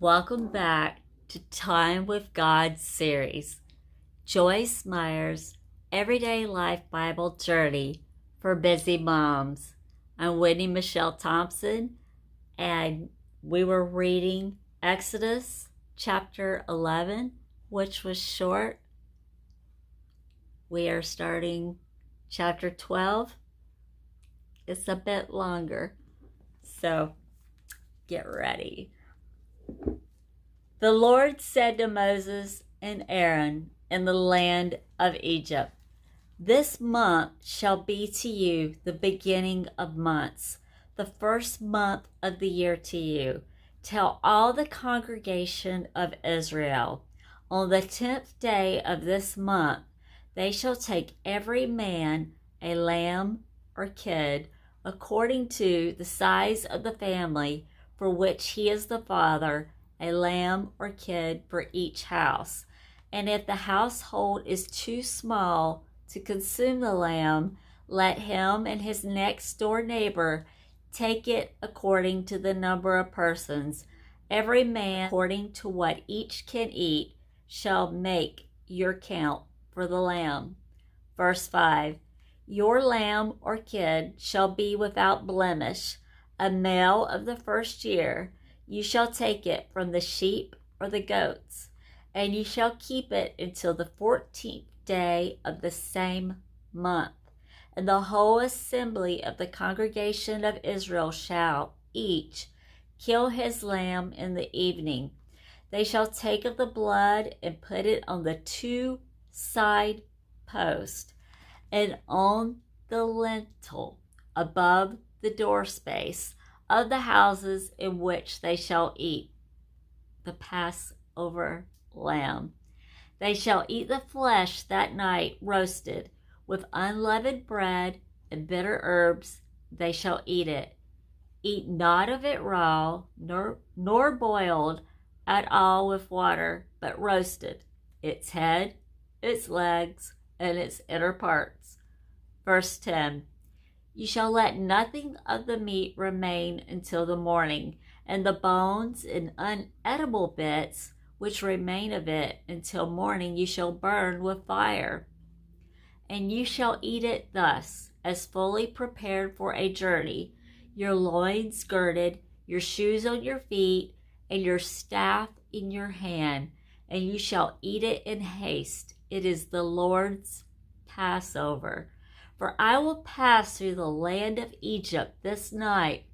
Welcome back to Time with God series, Joyce Meyer's Everyday Life Bible Journey for Busy Moms. I'm WendyMichelle Thompson, and we were reading Exodus chapter 11, which was short. We are starting chapter 12. It's a bit longer, so get ready. The Lord said to Moses and Aaron in the land of Egypt, "This month shall be to you the beginning of months, the first month of the year to you. Tell all the congregation of Israel, on the 10th day of this month, they shall take every man a lamb or kid, according to the size of the family for which he is the father, a lamb or kid for each house. And if the household is too small to consume the lamb, let him and his next door neighbor take it according to the number of persons. Every man according to what each can eat shall make your count for the lamb." Verse 5, "Your lamb or kid shall be without blemish, a male of the first year. You shall take it from the sheep or the goats, and you shall keep it until the 14th day of the same month. And the whole assembly of the congregation of Israel shall each kill his lamb in the evening. They shall take of the blood and put it on the two side posts and on the lintel above the door space of the houses in which they shall eat the Passover lamb. They shall eat the flesh that night roasted with unleavened bread and bitter herbs. They shall eat it. Eat not of it raw, nor boiled at all with water, but roasted, its head, its legs, and its inner parts." Verse 10, "You shall let nothing of the meat remain until the morning, and the bones and unedible bits which remain of it until morning you shall burn with fire. And you shall eat it thus, as fully prepared for a journey, your loins girded, your shoes on your feet, and your staff in your hand, and you shall eat it in haste. It is the Lord's Passover. For I will pass through the land of Egypt this night,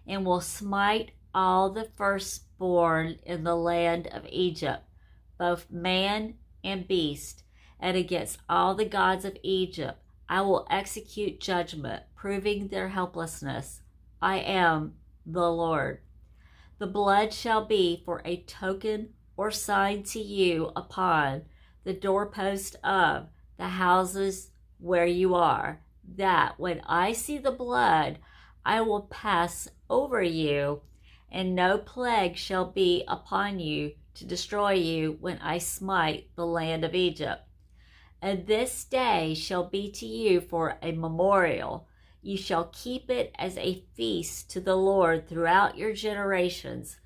and will smite all the firstborn in the land of Egypt, both man and beast, and against all the gods of Egypt I will execute judgment, proving their helplessness. I am the Lord. The blood shall be for a token or sign to you upon the doorpost of the houses where you are, that when I see the blood, I will pass over you, and no plague shall be upon you to destroy you when I smite the land of Egypt. And this day shall be to you for a memorial. You shall keep it as a feast to the Lord throughout your generations.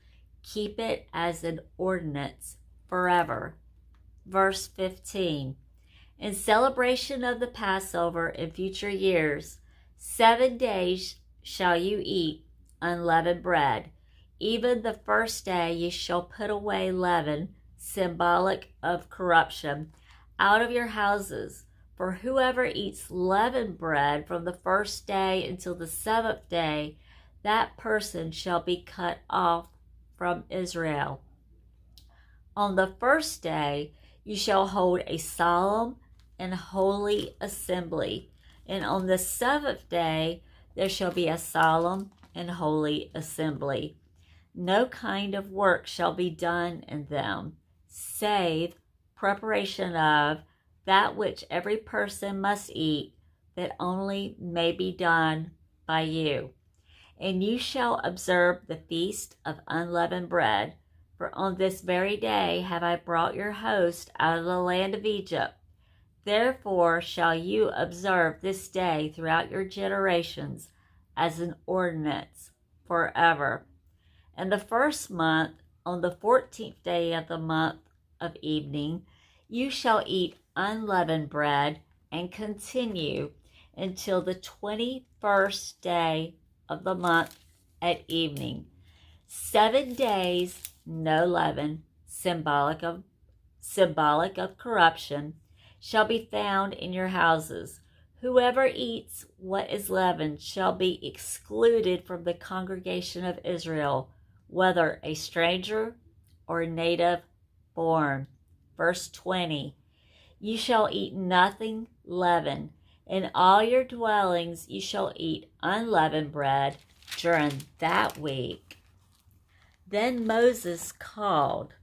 Keep it as an ordinance forever." Verse 15, "In celebration of the Passover in future years, 7 days shall you eat unleavened bread. Even the first day you shall put away leaven, symbolic of corruption, out of your houses. For whoever eats leavened bread from the first day until the 7th day, that person shall be cut off from Israel. On the first day you shall hold a solemn and holy assembly, and on the 7th day there shall be a solemn and holy assembly. No kind of work shall be done in them, save preparation of that which every person must eat, that only may be done by you. And you shall observe the feast of unleavened bread, for on this very day have I brought your host out of the land of Egypt. Therefore shall you observe this day throughout your generations as an ordinance forever. And the first month on the 14th day of the month of evening, you shall eat unleavened bread and continue until the 21st day of the month at evening. 7 days, no leaven, symbolic of corruption, shall be found in your houses. Whoever eats what is leavened shall be excluded from the congregation of Israel, whether a stranger or native born. Verse 20, you shall eat nothing leavened. In all your dwellings you shall eat unleavened bread during that week. Then Moses called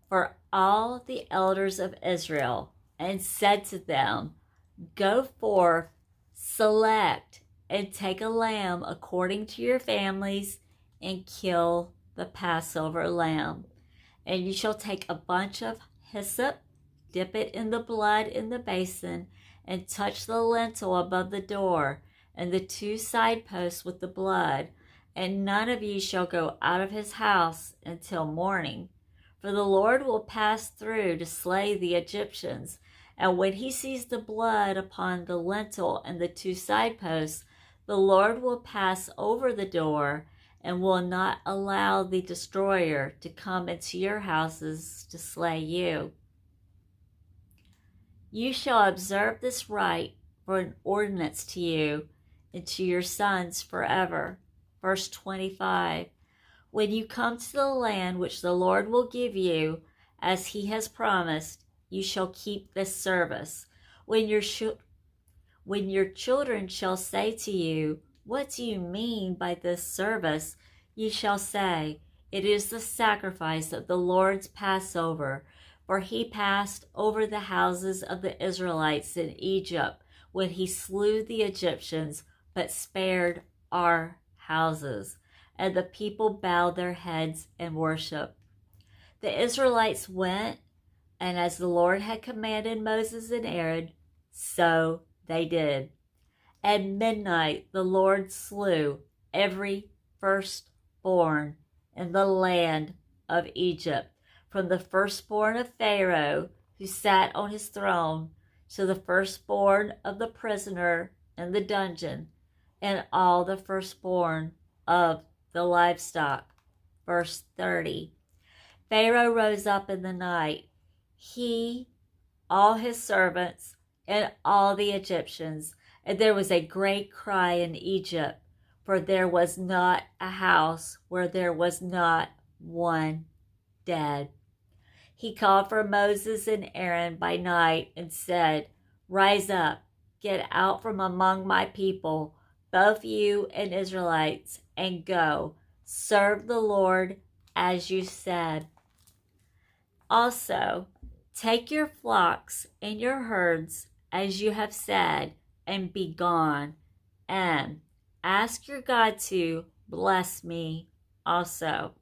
for all the elders of Israel and said to them, go forth, select, and take a lamb according to your families, and kill the Passover lamb. And you shall take a bunch of hyssop, dip it in the blood in the basin, and touch the lintel above the door and the 2 side posts with the blood. And none of you shall go out of his house until morning. For the Lord will pass through to slay the Egyptians. And when he sees the blood upon the lintel and the 2 side posts, the Lord will pass over the door and will not allow the destroyer to come into your houses to slay you. You shall observe this rite for an ordinance to you and to your sons forever. Verse 25, when you come to the land which the Lord will give you, as he has promised, you shall keep this service. When your children shall say to you, what do you mean by this service? You shall say, it is the sacrifice of the Lord's Passover, for he passed over the houses of the Israelites in Egypt when he slew the Egyptians, but spared our houses. And the people bowed their heads and worshiped. The Israelites went, and as the Lord had commanded Moses and Aaron, so they did. At midnight the Lord slew every firstborn in the land of Egypt, from the firstborn of Pharaoh, who sat on his throne, to the firstborn of the prisoner in the dungeon, and all the firstborn of the livestock. Verse 30. Pharaoh rose up in the night, he, all his servants, and all the Egyptians, and there was a great cry in Egypt, for there was not a house where there was not one dead. He called for Moses and Aaron by night and said, rise up, get out from among my people, both you and Israelites, and go, serve the Lord as you said. Also, take your flocks and your herds as you have said, and be gone, and ask your God to bless me also.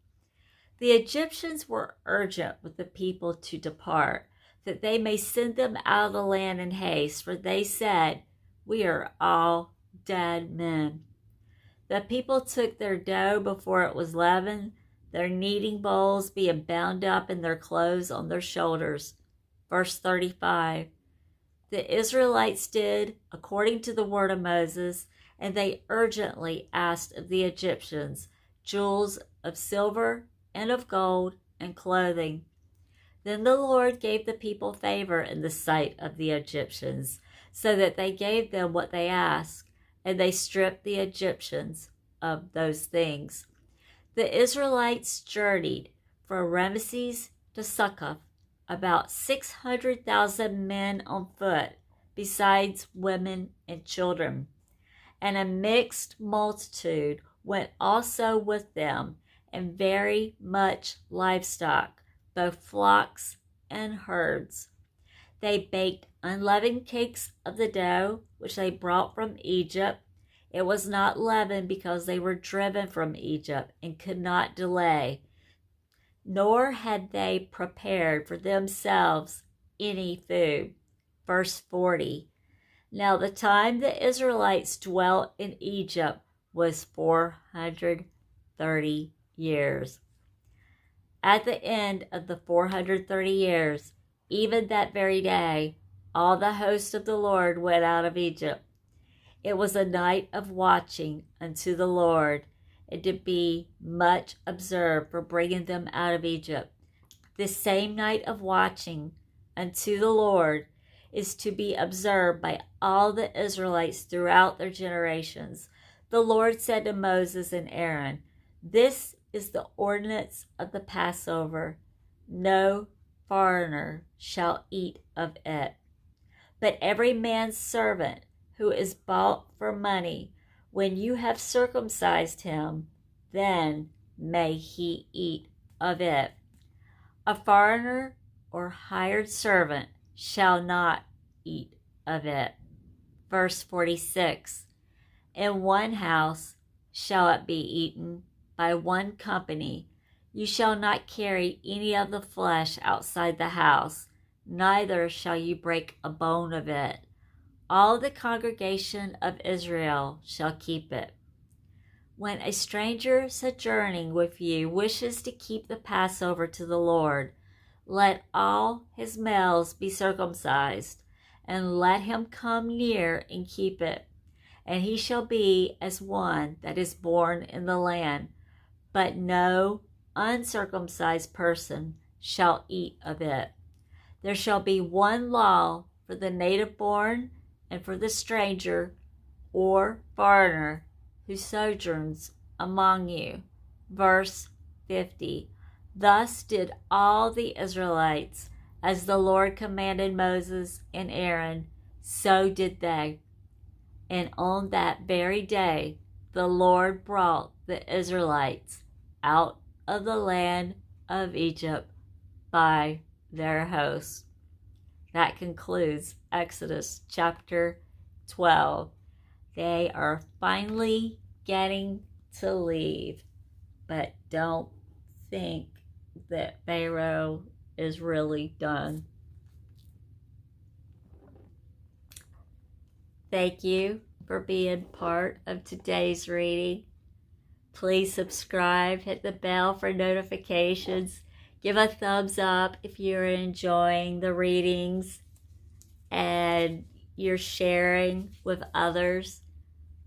The Egyptians were urgent with the people to depart, that they may send them out of the land in haste, for they said, we are all dead men. The people took their dough before it was leavened, their kneading bowls being bound up in their clothes on their shoulders. Verse 35. The Israelites did according to the word of Moses, and they urgently asked of the Egyptians jewels of silver and of gold and clothing. Then the Lord gave the people favor in the sight of the Egyptians, so that they gave them what they asked, and they stripped the Egyptians of those things. The Israelites journeyed from Ramesses to Succoth, about 600,000 men on foot, besides women and children. And a mixed multitude went also with them, and very much livestock, both flocks and herds. They baked unleavened cakes of the dough, which they brought from Egypt. It was not leavened because they were driven from Egypt and could not delay, nor had they prepared for themselves any food. Verse 40. Now the time the Israelites dwelt in Egypt was 430 years. At the end of the 430 years, even that very day, all the host of the Lord went out of Egypt. It was a night of watching unto the Lord, and to be much observed for bringing them out of Egypt. This same night of watching unto the Lord is to be observed by all the Israelites throughout their generations. The Lord said to Moses and Aaron, "This is the ordinance of the Passover. No foreigner shall eat of it. But every man's servant who is bought for money, when you have circumcised him, then may he eat of it. A foreigner or hired servant shall not eat of it." Verse 46, "In one house shall it be eaten by one company. You shall not carry any of the flesh outside the house, neither shall you break a bone of it. All the congregation of Israel shall keep it. When a stranger sojourning with you wishes to keep the Passover to the Lord, let all his males be circumcised, and let him come near and keep it. And he shall be as one that is born in the land, but no uncircumcised person shall eat of it. There shall be one law for the native born and for the stranger or foreigner who sojourns among you." Verse 50, "Thus did all the Israelites, as the Lord commanded Moses and Aaron, so did they. And on that very day, the Lord brought the Israelites out of the land of Egypt by their hosts." That concludes Exodus chapter 12. They are finally getting to leave, but don't think that Pharaoh is really done. Thank you for being part of today's reading. Please subscribe, hit the bell for notifications, give a thumbs up if you're enjoying the readings and you're sharing with others.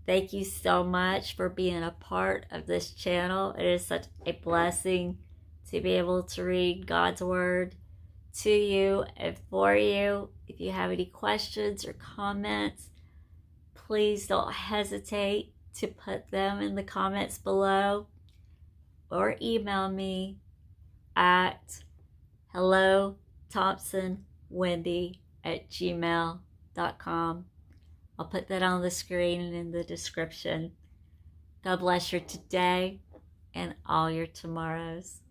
Thank you so much for being a part of this channel. It is such a blessing to be able to read God's Word to you and for you. If you have any questions or comments, please don't hesitate to put them in the comments below or email me at hellothompsonwendy@gmail.com. I'll put that on the screen and in the description. God bless your today and all your tomorrows.